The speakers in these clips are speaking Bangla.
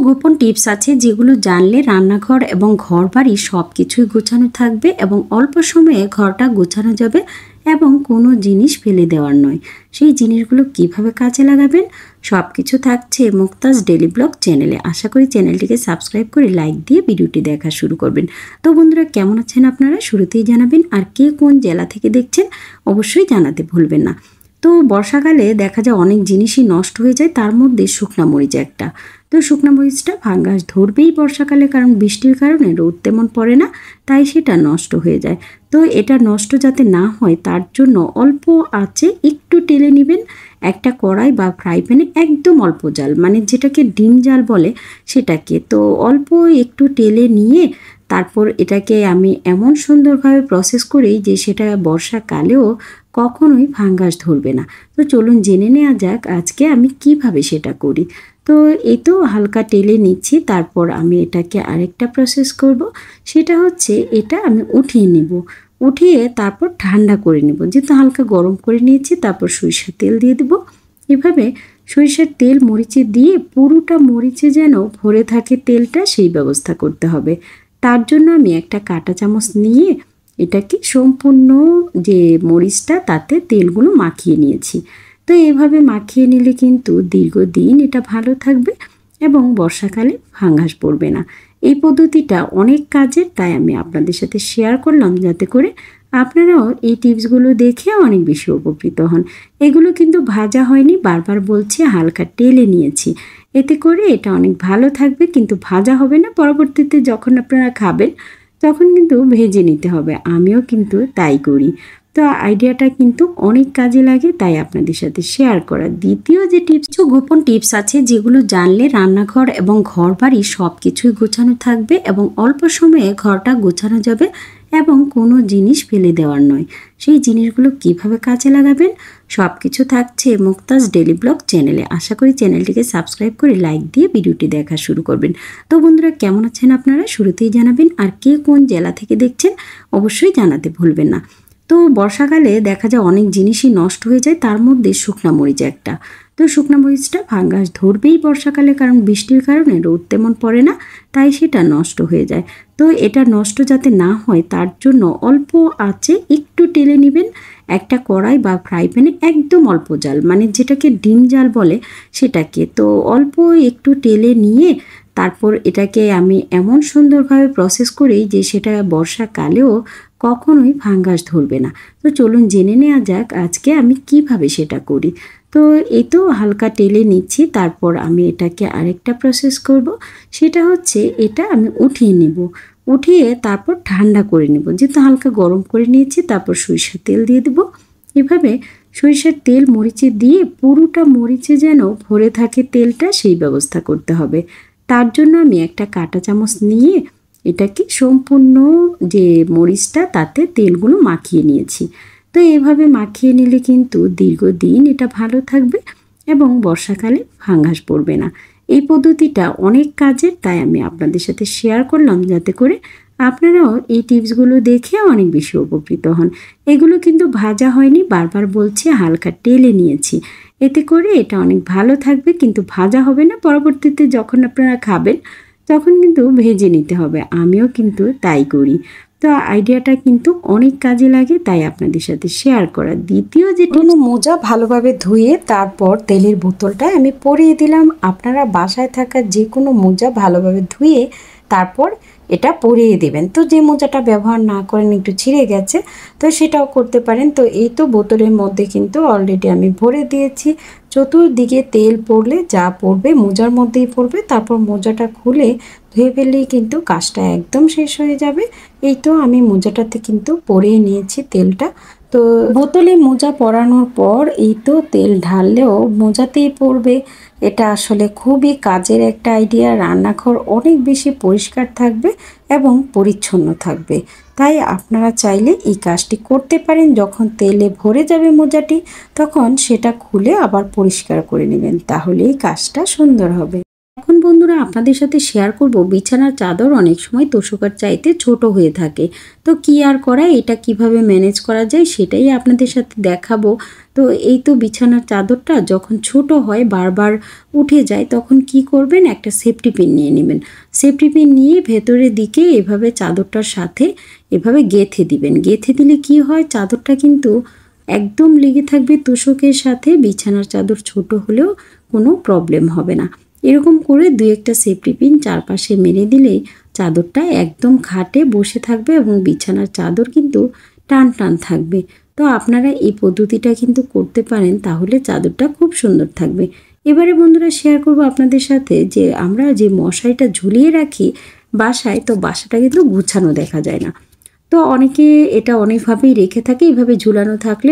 গোপন টিপস আছে যেগুলো জানলে রান্নাঘর এবং ঘরবাড়ি সবকিছুই গোছানো থাকবে এবং অল্প সময়ে ঘরটা গোছানো যাবে এবং কোনো জিনিস ফেলে দেওয়ার নয়। সেই জিনিসগুলো কিভাবে কাজে লাগাবেন সবকিছু থাকছে মুক্তাজ ডেইলি ব্লগ চ্যানেলে। আশা করি চ্যানেলটিকে সাবস্ক্রাইব করে লাইক দিয়ে ভিডিওটি দেখা শুরু করবেন। তো বন্ধুরা, কেমন আছেন আপনারা শুরুতেই জানাবেন, আর কে কোন জেলা থেকে দেখছেন অবশ্যই জানাতে ভুলবেন না। তো বর্ষাকালে দেখা যায় অনেক জিনিসই নষ্ট হয়ে যায়, তার মধ্যে শুকনা মরিচ একটা। তো শুকনা মরিচটা ফাঙ্গাস ধরবেই বর্ষাকালে, কারণ বৃষ্টির কারণে রোদ তেমন পড়ে না, তাই সেটা নষ্ট হয়ে যায়। তো এটা নষ্ট যাতে না হয় তার জন্য অল্প আঁচে একটু টেলে নেবেন একটা কড়াই বা ফ্রাই প্যানে, একদম অল্প জাল, মানে যেটাকে ডিম জাল বলে সেটাকে। তো অল্প একটু টেলে নিয়ে তারপর এটাকে আমি এমন সুন্দরভাবে প্রসেস করি যে সেটা বর্ষাকালেও কখনোই ফাঙ্গাস ধরবে না। তো চলুন জেনে নেওয়া যাক আজকে আমি কিভাবে সেটা করি। তো এই তো হালকা টেলে নিচ্ছি, তারপর আমি এটাকে আরেকটা প্রসেস করব। সেটা হচ্ছে এটা আমি উঠিয়ে নেব, উঠিয়ে তারপর ঠান্ডা করে নেব। যেহেতু হালকা গরম করে নিয়েছি, তারপর সরিষার তেল দিয়ে দেব। এভাবে সরিষার তেল মরিচে দিয়ে পুরোটা মরিচে যেন ভরে থাকে তেলটা, সেই ব্যবস্থা করতে হবে। তার জন্য আমি একটা কাঁটা চামচ নিয়ে এটাকে সম্পূর্ণ যে মরিচটা তাতে তেলগুলো মাখিয়ে নিয়েছি। তো এভাবে মাখিয়ে নিলে কিন্তু দীর্ঘদিন এটা ভালো থাকবে এবং বর্ষাকালে ফাঙ্গাস পড়বে না। এই পদ্ধতিটা অনেক কাজের, তাই আমি আপনাদের সাথে শেয়ার করলাম যাতে করে আপনারাও এই টিপসগুলো দেখে অনেক বেশি উপকৃত হন। এগুলো কিন্তু ভাজা হয়নি, বারবার বলছি, হালকা টেলে নিয়েছি। এতে করে এটা অনেক ভালো থাকবে, কিন্তু ভাজা হবে না। পরবর্তীতে যখন আপনারা খাবেন তখন কিন্তু ভেজে নিতে হবে। আমিও কিন্তু তাই করি। তো আইডিয়াটা কিন্তু অনেক কাজে লাগে, তাই আপনাদের সাথে শেয়ার করা। দ্বিতীয় যে টিপস, গোপন টিপস আছে যেগুলো জানলে রান্নাঘর এবং ঘরবাড়ি সবকিছুই গোছানো থাকবে এবং অল্প সময়ে ঘরটা গোছানো যাবে এবং কোনো জিনিস ফেলে দেওয়ার নয়। সেই জিনিসগুলো কিভাবে কাজে লাগাবেন সবকিছু থাকছে মুক্তাজ ডেইলি ব্লগ চ্যানেলে। আশা করি চ্যানেলটিকে সাবস্ক্রাইব করে লাইক দিয়ে ভিডিওটি দেখা শুরু করবেন। তো বন্ধুরা, কেমন আছেন আপনারা শুরুতেই জানাবেন, আর কে কোন জেলা থেকে দেখছেন অবশ্যই জানাতে ভুলবেন না। তো বর্ষাকালে দেখা যায় অনেক জিনিসই নষ্ট হয়ে যায়, তার মধ্যে শুকনা মরিচ একটা। তো শুকনা মরিচটা ফাঙ্গাস ধরবেই বর্ষাকালে, কারণ বৃষ্টির কারণে রোদ তেমন পড়ে না, তাই সেটা নষ্ট হয়ে যায়। তো এটা নষ্ট যাতে না হয় তার জন্য অল্প আঁচে একটু টেলে নেবেন একটা কড়াই বা ফ্রাই প্যানে, একদম অল্প জাল, মানে যেটাকে ডিম জাল বলে সেটাকে। তো অল্প একটু টেলে নিয়ে তারপর এটাকে আমি এমন সুন্দরভাবে প্রসেস করি যে সেটা বর্ষাকালেও কখনোই ফাঙ্গাস ধরবে না। তো চলুন জেনে নেওয়া যাক আজকে আমি কিভাবে সেটা করি। তো এই তো হালকা টেলে নিচ্ছি, তারপর আমি এটাকে আরেকটা প্রসেস করব। সেটা হচ্ছে এটা আমি উঠিয়ে নেব, উঠিয়ে তারপর ঠান্ডা করে নেব। যেহেতু হালকা গরম করে নিয়েছি, তারপর সরিষার তেল দিয়ে দেব। এভাবে সরিষার তেল মরিচে দিয়ে পুরোটা মরিচে যেন ভরে থাকে তেলটা, সেই ব্যবস্থা করতে হবে। তার জন্য আমি একটা কাঁটা চামচ নিয়ে এটাকে সম্পূর্ণ যে মরিচটা তাতে তেলগুলো মাখিয়ে নিয়েছি। তো এভাবে মাখিয়ে নিলে কিন্তু দীর্ঘদিন এটা ভালো থাকবে এবং বর্ষাকালে ফাঙ্গাস পড়বে না। এই পদ্ধতিটা অনেক কাজের, তাই আমি আপনাদের সাথে শেয়ার করলাম যাতে করে আপনারাও এই টিপসগুলো দেখে অনেক বেশি উপকৃত হন। এগুলো কিন্তু ভাজা হয়নি, বারবার বলছি, হালকা টেলে নিয়েছি। এতে করে এটা অনেক ভালো থাকবে, কিন্তু ভাজা হবে না। পরবর্তীতে যখন আপনারা খাবেন তখন কিন্তু ভেজে নিতে হবে। আমিও কিন্তু তাই করি। তো আইডিয়াটা কিন্তু অনেক কাজে লাগে, তাই আপনাদের সাথে শেয়ার করা। দ্বিতীয় যে কোনো মোজা ভালোভাবে ধুয়ে তারপর তেলের বোতলটা আমি পরিয়ে দিলাম। আপনারা বাসায় থাকা যে কোনো মোজা ভালোভাবে ধুয়ে তারপর এটা পরিয়ে দেবেন। তো যে মোজাটা ব্যবহার না করেন, একটু ছিঁড়ে গেছে, তো সেটাও করতে পারেন। তো এই তো বোতলের মধ্যে কিন্তু অলরেডি আমি ভরে দিয়েছি। চতুর্দিকে তেল পড়লে যা পড়বে মোজার মধ্যেই পড়বে। তারপর মোজাটা খুলে ধুয়ে ফেললেই কিন্তু কাজটা একদম শেষ হয়ে যাবে। এই তো আমি মোজাটাতে কিন্তু পরিয়ে নিয়েছি তেলটা। তো বোতলে মোজা পরানোর পর এই তো তেল ঢাললেও মোজাতেই পড়বে। এটা আসলে খুবই কাজের একটা আইডিয়া। রান্নাঘর অনেক বেশি পরিষ্কার থাকবে এবং পরিচ্ছন্ন থাকবে। তাই আপনারা চাইলে এই কাজটি করতে পারেন। যখন তেলে ভরে যাবে মোজাটি, তখন সেটা খুলে আবার পরিষ্কার করে নেবেন, তাহলেই কাজটা সুন্দর হবে। এখন বন্ধুরা আপনাদের সাথে শেয়ার করব বিছানার চাদর অনেক সময় তোশকের চাইতে ছোট হয়ে থাকে। তো কি আর করা, এটা কিভাবে ম্যানেজ করা যায় সেটাই আপনাদের সাথে দেখাবো। তো এই তো বিছানার চাদরটা যখন ছোট হয়, বারবার উঠে যায়, তখন কি করবেন, একটা সেফটি পিন নিয়ে নেবেন। সেফটি পিন নিয়ে ভেতরের দিকে এভাবে চাদরটার সাথে এভাবে গেঁথে দিবেন। গেঁথে দিলে কি হয়, চাদরটা কিন্তু একদম লেগে থাকবে তোশকের সাথে। বিছানার চাদর ছোট হলেও কোনো প্রবলেম হবে না। এরকম করে দুই একটা সেফটি পিন চারপাশে মেরে দিলেই চাদরটা একদম খাটে বসে থাকবে এবং বিছানার চাদর কিন্তু টান টান থাকবে। তো আপনারা এই পদ্ধতিটা কিন্তু করতে পারেন, তাহলে চাদরটা খুব সুন্দর থাকবে। এবারে বন্ধুরা শেয়ার করব আপনাদের সাথে যে আমরা যে মশারিটা ঝুলিয়ে রাখি বাসায়, তো বাসাটা কিন্তু গুছানো দেখা যায় না। তো অনেকে এটা অনেকভাবেই রেখে থাকে, এভাবে ঝুলানো থাকলে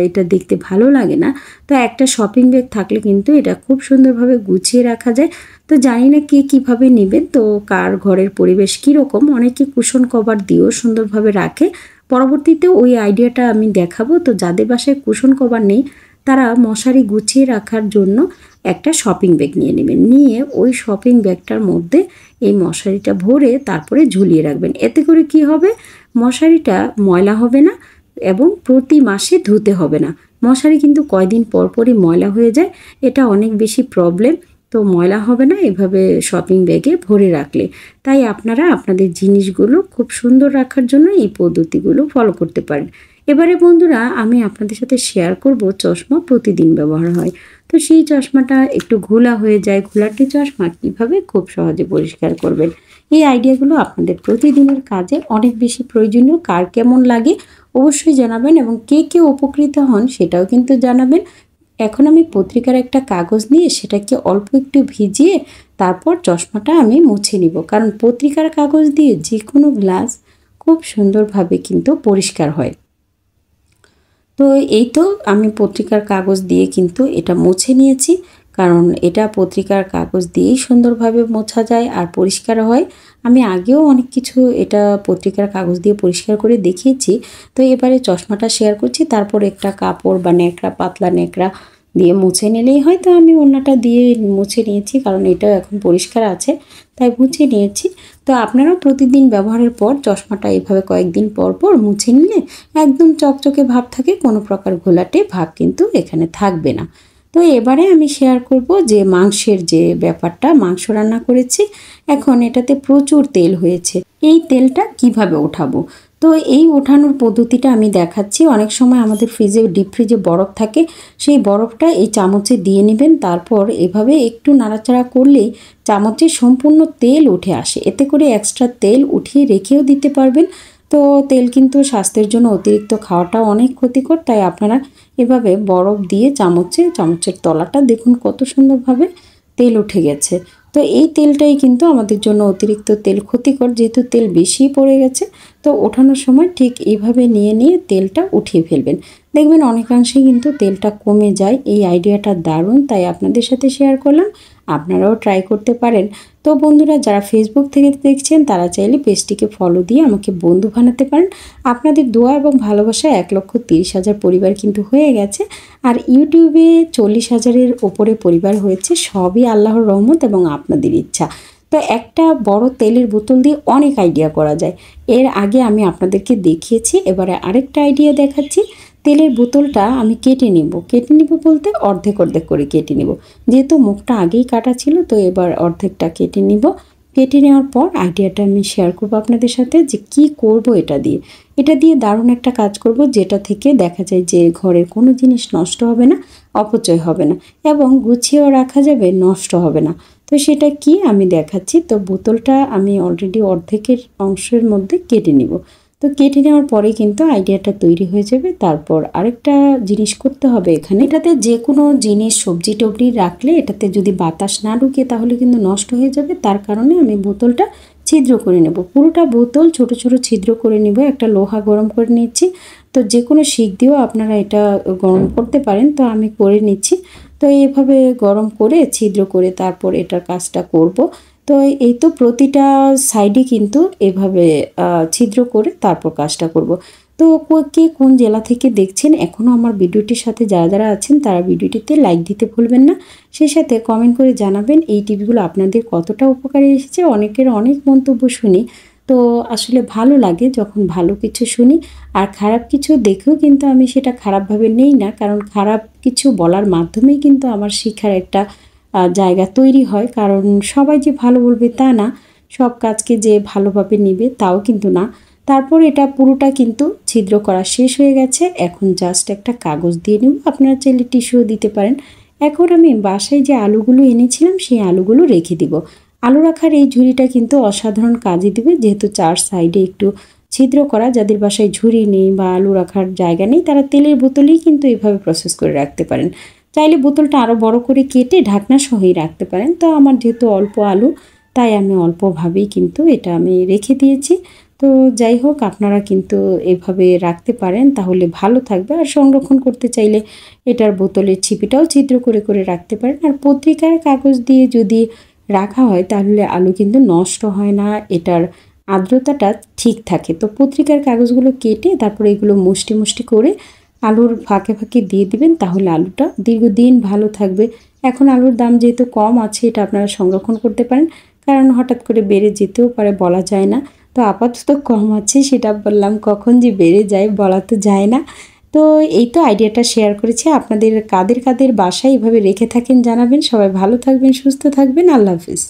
এটা দেখতে ভালো লাগে না। তো একটা শপিং ব্যাগ থাকলে কিন্তু এটা খুব সুন্দরভাবে গুছিয়ে রাখা যায়। তো জানি না কে কীভাবে নেবেন, তো কার ঘরের পরিবেশ কীরকম। অনেকে কুশন কভার দিয়েও সুন্দরভাবে রাখে। পরবর্তীতে ওই আইডিয়াটা আমি দেখাবো। তো যাদের বাসায় কুশন কভার নেই তারা মশারি গুছিয়ে রাখার জন্য একটা শপিং ব্যাগ নিয়ে নেবেন। নিয়ে ওই শপিং ব্যাগটার মধ্যে এই মশারিটা ভরে তারপরে ঝুলিয়ে রাখবেন। এতে করে কি হবে, মশারিটা ময়লা হবে না এবং প্রতি মাসে ধুতে হবে না। মশারি কিন্তু কয়দিন পর পরই ময়লা হয়ে যায়, এটা অনেক বেশি প্রবলেম। তো ময়লা হবে না এভাবে শপিং ব্যাগে ভরে রাখলে। তাই আপনারা আপনাদের জিনিসগুলো খুব সুন্দর রাখার জন্য এই পদ্ধতিগুলো ফলো করতে পারেন। এবারে বন্ধুরা আমি আপনাদের সাথে শেয়ার করব চশমা প্রতিদিন ব্যবহার হয়। তো সেই চশমাটা একটু ঘোলা হয়ে যায়, ঘোলাটে চশমা কীভাবে খুব সহজে পরিষ্কার করবেন, এই আইডিয়াগুলো আপনাদের প্রতিদিনের কাজে অনেক বেশি প্রয়োজনীয়। কার কেমন লাগে অবশ্যই জানাবেন এবং কে কে উপকৃত হন সেটাও কিন্তু জানাবেন। এখন আমি পত্রিকার একটা কাগজ নিয়ে সেটাকে অল্প একটু ভিজিয়ে তারপর চশমাটা আমি মুছে নিব, কারণ পত্রিকার কাগজ দিয়ে যে কোনো গ্লাস খুব সুন্দরভাবে কিন্তু পরিষ্কার হয়। তো এই তো আমি পত্রিকার কাগজ দিয়ে কিন্তু এটা মুছে নিয়েছি, কারণ এটা পত্রিকার কাগজ দিয়েই সুন্দরভাবে মোছা যায় আর পরিষ্কার হয়। আমি আগেও অনেক কিছু এটা পত্রিকার কাগজ দিয়ে পরিষ্কার করে দেখিয়েছি। তো এবারে চশমাটা শেয়ার করছি, তারপর একটা কাপড় বা ন্যাকড়া, পাতলা ন্যাকড়া দিয়ে মুছে নিলেই হয়। তো আমি ওড়নাটা দিয়ে মুছে নিয়েছি, কারণ এটাও এখন পরিষ্কার আছে তাই মুছে নিয়েছি। তো আপনারাও প্রতিদিন ব্যবহারের পর চশমাটা এভাবে কয়েকদিন পর পর মুছে নিলে একদম চকচকে ভাব থাকে, কোনো প্রকার ঘোলাটে ভাব কিন্তু এখানে থাকবে না। তো এবারে আমি শেয়ার করব যে মাংসের যে ব্যাপারটা, মাংস রান্না করেছি, এখন এটাতে প্রচুর তেল হয়েছে। এই তেলটা কিভাবে ওঠাবো, তো এই ওঠানোর পদ্ধতিটা আমি দেখাচ্ছি। অনেক সময় আমাদের ফ্রিজে, ডিপ ফ্রিজে বরফ থাকে, সেই বরফটা এই চামচে দিয়ে নেবেন। তারপর এভাবে একটু নাড়াচাড়া করলেই চামচে সম্পূর্ণ তেল উঠে আসে। এতে করে এক্সট্রা তেল উঠিয়ে রেখেও দিতে পারবেন। তো তেল কিন্তু স্বাস্থ্যের জন্য অতিরিক্ত খাওয়াটাও অনেক ক্ষতিকর, তাই আপনারা এভাবে বরফ দিয়ে চামচের তলাটা দেখুন কত সুন্দরভাবে তেল উঠে গেছে। তো এই তেলটাই কিন্তু আমাদের জন্য অতিরিক্ত তেল ক্ষতিকর, যেহেতু তেল বেশি পড়ে গেছে। তো ওঠানোর সময় ঠিক এইভাবে নিয়ে তেলটা উঠিয়ে ফেলবেন, দেখবেন অনেকাংশেই কিন্তু তেলটা কমে যায়। এই আইডিয়াটা দারুণ, তাই আপনাদের সাথে শেয়ার করলাম, আপনারাও ট্রাই করতে পারেন। তো বন্ধুরা যারা ফেসবুক থেকে দেখছেন তারা চাইলে পেজটিকে ফলো দিয়ে আমাকে বন্ধু বানাতে পারেন। আপনাদের দোয়া এবং ভালোবাসায় 1,30,000 পরিবার কিন্তু হয়ে গেছে, আর ইউটিউবে 40,000-এর ওপরে পরিবার হয়েছে। সবই আল্লাহর রহমত এবং আপনাদের ইচ্ছা। তো একটা বড় তেলের বোতল দিয়ে অনেক আইডিয়া করা যায়, এর আগে আমি আপনাদেরকে দেখিয়েছি। এবারে আরেকটা আইডিয়া দেখাচ্ছি। তেলের বোতলটা আমি কেটে নিব বলতে অর্ধেক করে কেটে নিব, যেহেতু মুখটা আগেই কাটা ছিল। তো এবার অর্ধেকটা কেটে নিব। কেটে নেওয়ার পর আইডিয়াটা আমি শেয়ার করবো আপনাদের সাথে যে কি করব এটা দিয়ে দারুণ একটা কাজ করব, যেটা থেকে দেখা যায় যে ঘরের কোনো জিনিস নষ্ট হবে না, অপচয় হবে না এবং গুছিয়েও রাখা যাবে, নষ্ট হবে না। তো সেটা কি আমি দেখাচ্ছি। তো বোতলটা আমি অলরেডি অর্ধেকের অংশের মধ্যে কেটে নিব। তো কেটে নেওয়ার পরে কিন্তু আইডিয়াটা তৈরি হয়ে যাবে। তারপর আরেকটা জিনিস করতে হবে এখানে, এটাতে যে কোনো জিনিস সবজি টবজি রাখলে এটাতে যদি বাতাস না ঢুকে তাহলে কিন্তু নষ্ট হয়ে যাবে। তার কারণে আমি বোতলটা ছিদ্র করে নেব, পুরোটা বোতল ছোট ছোট ছিদ্র করে নেব। একটা লোহা গরম করে নিচ্ছি, তো যে কোনো শিক দিয়েও আপনারা এটা গরম করতে পারেন, তো আমি করে নিচ্ছি। তো এইভাবে গরম করে ছিদ্র করে তারপর এটার কাজটা করব। তো এই তো প্রতিটা সাইডে কিন্তু এভাবে ছিদ্র করে তারপর কাজটা করব। তো কে কোন জেলা থেকে দেখছেন, এখনও আমার ভিডিওটির সাথে যারা যারা আছেন তারা ভিডিওটিতে লাইক দিতে ভুলবেন না। সেই সাথে কমেন্ট করে জানাবেন এই টিপসগুলো আপনাদের কতটা উপকারে এসেছে। অনেকের অনেক মন্তব্য শুনি, তো আসলে ভালো লাগে যখন ভালো কিছু শুনি। আর খারাপ কিছু দেখেও কিন্তু আমি সেটা খারাপভাবে নেই না, কারণ খারাপ কিছু বলার মাধ্যমেই কিন্তু আমার শিক্ষার একটা জায়গা তৈরি হয়। কারণ সবাই যে ভালো বলবে তা না, সব কাজকে যে ভালোভাবে নেবে তাও কিন্তু না। তারপর এটা পুরোটা কিন্তু ছিদ্র করা শেষ হয়ে গেছে। এখন জাস্ট একটা কাগজ দিয়ে নেব, আপনারা চাইলে টিস্যুও দিতে পারেন। এখন আমি বাসায় যে আলুগুলো এনেছিলাম সেই আলুগুলো রেখে দিব। আলু রাখার এই ঝুড়িটা কিন্তু অসাধারণ কাজে দিবে, যেহেতু চার সাইডে একটু ছিদ্র করা। যাদের বাসায় ঝুড়ি নেই বা আলু রাখার জায়গা নেই তারা তেলের বোতলেই কিন্তু এভাবে প্রসেস করে রাখতে পারেন। চাইলে বোতলটা আরও বড় করে কেটে ঢাকনা সহই রাখতে পারেন। তো আমার যেহেতু অল্প আলু, তাই আমি অল্পভাবেই কিন্তু এটা আমি রেখে দিয়েছি। তো যাই হোক, আপনারা কিন্তু এভাবে রাখতে পারেন, তাহলে ভালো থাকবে। আর সংরক্ষণ করতে চাইলে এটার বোতলের ছিপিটাও ছিদ্র করে করে রাখতে পারেন। আর পত্রিকার কাগজ দিয়ে যদি রাখা হয় তাহলে আলু কিন্তু নষ্ট হয় না, এটার আর্দ্রতাটা ঠিক থাকে। তো পত্রিকার কাগজগুলো কেটে তারপরে এগুলো মুষ্টি মুষ্টি করে আলুর ফাঁকে ফাঁকে দিয়ে দিবেন, তাহলে আলুটা দীর্ঘদিন ভালো থাকবে। এখন আলুর দাম যেহেতু কম আছে, এটা আপনারা সংরক্ষণ করতে পারেন, কারণ হঠাৎ করে বেড়ে যেতেও পারে, বলা যায় না। তো আপাতত কম আছে সেটা বললাম, কখন যে বেড়ে যায় বলা তো যায় না। তো এই তো আইডিয়াটা শেয়ার করেছি। আপনাদের কাদের কাদের বাসায় এভাবে রেখে থাকেন জানাবেন। সবাই ভালো থাকবেন, সুস্থ থাকবেন। আল্লাহ হাফিজ।